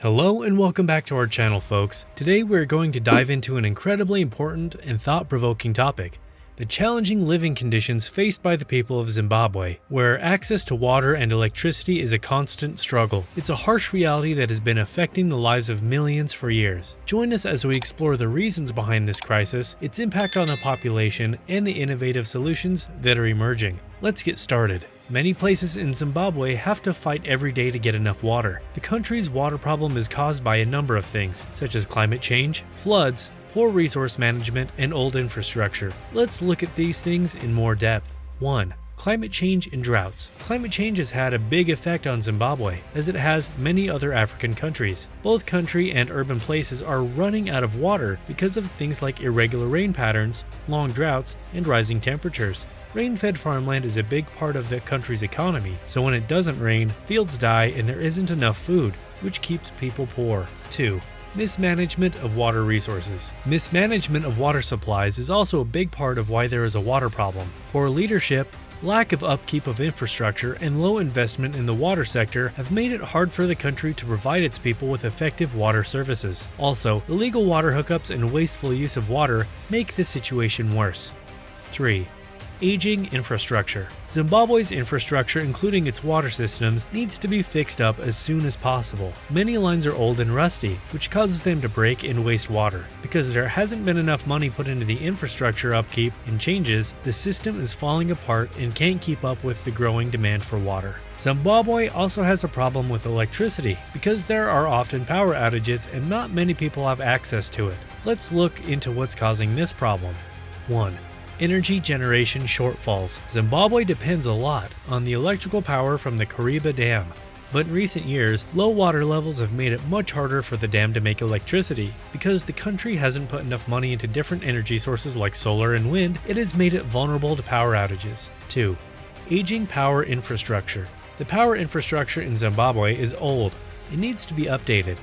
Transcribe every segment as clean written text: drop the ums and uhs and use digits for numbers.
Hello and welcome back to our channel, folks. Today we're going to dive into an incredibly important and thought-provoking topic: the challenging living conditions faced by the people of Zimbabwe, where access to water and electricity is a constant struggle. It's a harsh reality that has been affecting the lives of millions for years. Join us as we explore the reasons behind this crisis, its impact on the population, and the innovative solutions that are emerging. Let's get started. Many places in Zimbabwe have to fight every day to get enough water. The country's water problem is caused by a number of things, such as climate change, floods, poor resource management, and old infrastructure. Let's look at these things in more depth. 1. Climate change and droughts. Climate change has had a big effect on Zimbabwe, as it has many other African countries. Both country and urban places are running out of water because of things like irregular rain patterns, long droughts, and rising temperatures. Rain-fed farmland is a big part of the country's economy, so when it doesn't rain, fields die and there isn't enough food, which keeps people poor. 2. Mismanagement of water resources. Mismanagement of water supplies is also a big part of why there is a water problem. Poor leadership, lack of upkeep of infrastructure, and low investment in the water sector have made it hard for the country to provide its people with effective water services. Also, illegal water hookups and wasteful use of water make the situation worse. 3. Aging infrastructure. Zimbabwe's infrastructure, including its water systems, needs to be fixed up as soon as possible. Many lines are old and rusty, which causes them to break and waste water. Because there hasn't been enough money put into the infrastructure upkeep and changes, the system is falling apart and can't keep up with the growing demand for water. Zimbabwe also has a problem with electricity, because there are often power outages and not many people have access to it. Let's look into what's causing this problem. 1. Energy generation shortfalls. Zimbabwe depends a lot on the electrical power from the Kariba Dam. But in recent years, low water levels have made it much harder for the dam to make electricity. Because the country hasn't put enough money into different energy sources like solar and wind, it has made it vulnerable to power outages. 2. Aging power infrastructure. The power infrastructure in Zimbabwe is old. It needs to be updated.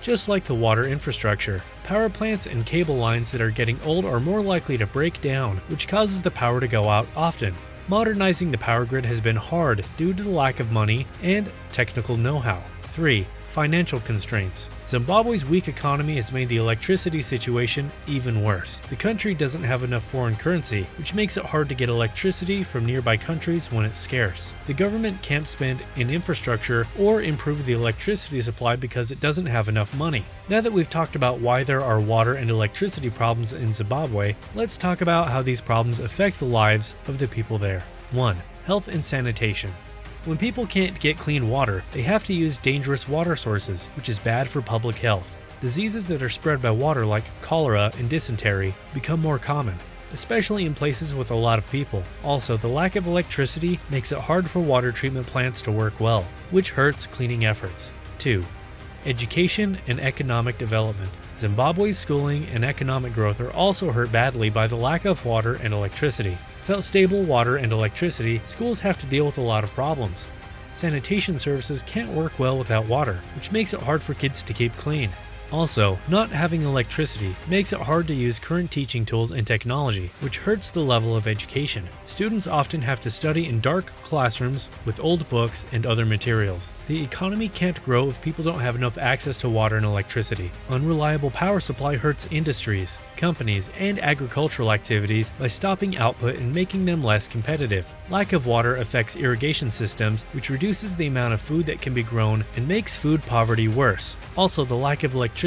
Just like the water infrastructure, power plants and cable lines that are getting old are more likely to break down, which causes the power to go out often. Modernizing the power grid has been hard due to the lack of money and technical know-how. 3. Financial constraints. Zimbabwe's weak economy has made the electricity situation even worse. The country doesn't have enough foreign currency, which makes it hard to get electricity from nearby countries when it's scarce. The government can't spend in infrastructure or improve the electricity supply because it doesn't have enough money. Now that we've talked about why there are water and electricity problems in Zimbabwe, let's talk about how these problems affect the lives of the people there. 1. Health and sanitation. When people can't get clean water, they have to use dangerous water sources, which is bad for public health. Diseases that are spread by water like cholera and dysentery become more common, especially in places with a lot of people. Also, the lack of electricity makes it hard for water treatment plants to work well, which hurts cleaning efforts. 2. Education and economic development. Zimbabwe's schooling and economic growth are also hurt badly by the lack of water and electricity. Without stable water and electricity, schools have to deal with a lot of problems. Sanitation services can't work well without water, which makes it hard for kids to keep clean. Also, not having electricity makes it hard to use current teaching tools and technology, which hurts the level of education. Students often have to study in dark classrooms with old books and other materials. The economy can't grow if people don't have enough access to water and electricity. Unreliable power supply hurts industries, companies, and agricultural activities by stopping output and making them less competitive. Lack of water affects irrigation systems, which reduces the amount of food that can be grown and makes food poverty worse. Also, the lack of electricity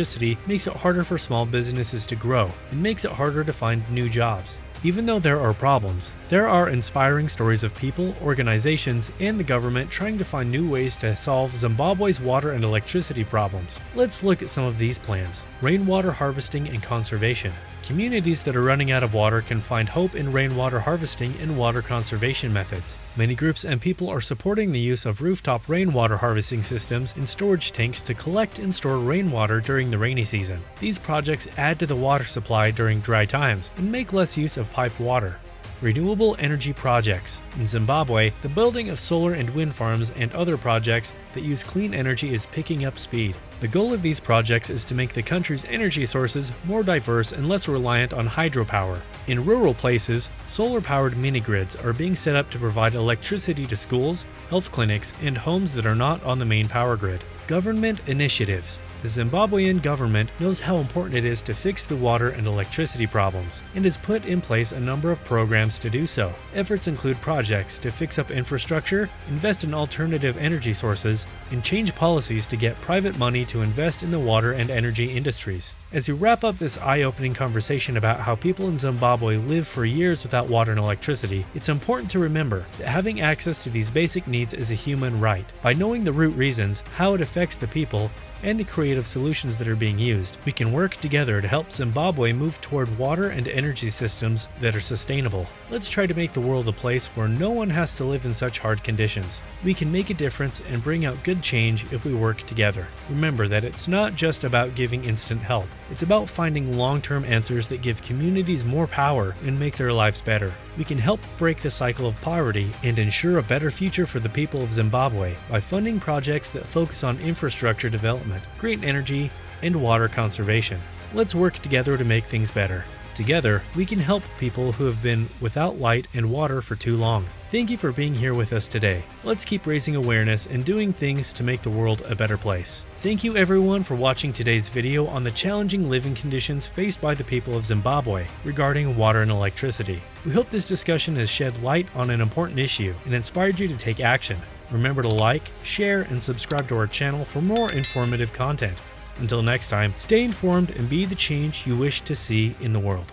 makes it harder for small businesses to grow and makes it harder to find new jobs. Even though there are problems, there are inspiring stories of people, organizations, and the government trying to find new ways to solve Zimbabwe's water and electricity problems. Let's look at some of these plans. Rainwater harvesting and conservation. Communities that are running out of water can find hope in rainwater harvesting and water conservation methods. Many groups and people are supporting the use of rooftop rainwater harvesting systems and storage tanks to collect and store rainwater during the rainy season. These projects add to the water supply during dry times and make less use of piped water. Renewable energy projects. In Zimbabwe, the building of solar and wind farms and other projects that use clean energy is picking up speed. The goal of these projects is to make the country's energy sources more diverse and less reliant on hydropower. In rural places, solar-powered mini-grids are being set up to provide electricity to schools, health clinics, and homes that are not on the main power grid. Government initiatives. The Zimbabwean government knows how important it is to fix the water and electricity problems, and has put in place a number of programs to do so. Efforts include projects to fix up infrastructure, invest in alternative energy sources, and change policies to get private money to invest in the water and energy industries. As you wrap up this eye-opening conversation about how people in Zimbabwe live for years without water and electricity, it's important to remember that having access to these basic needs is a human right. By knowing the root reasons, how it affects the people, and the creative solutions that are being used, we can work together to help Zimbabwe move toward water and energy systems that are sustainable. Let's try to make the world a place where no one has to live in such hard conditions. We can make a difference and bring out good change if we work together. Remember that it's not just about giving instant help. It's about finding long-term answers that give communities more power and make their lives better. We can help break the cycle of poverty and ensure a better future for the people of Zimbabwe by funding projects that focus on infrastructure development, green energy, and water conservation. Let's work together to make things better. Together, we can help people who have been without light and water for too long. Thank you for being here with us today. Let's keep raising awareness and doing things to make the world a better place. Thank you everyone for watching today's video on the challenging living conditions faced by the people of Zimbabwe regarding water and electricity. We hope this discussion has shed light on an important issue and inspired you to take action. Remember to like, share, and subscribe to our channel for more informative content. Until next time, stay informed and be the change you wish to see in the world.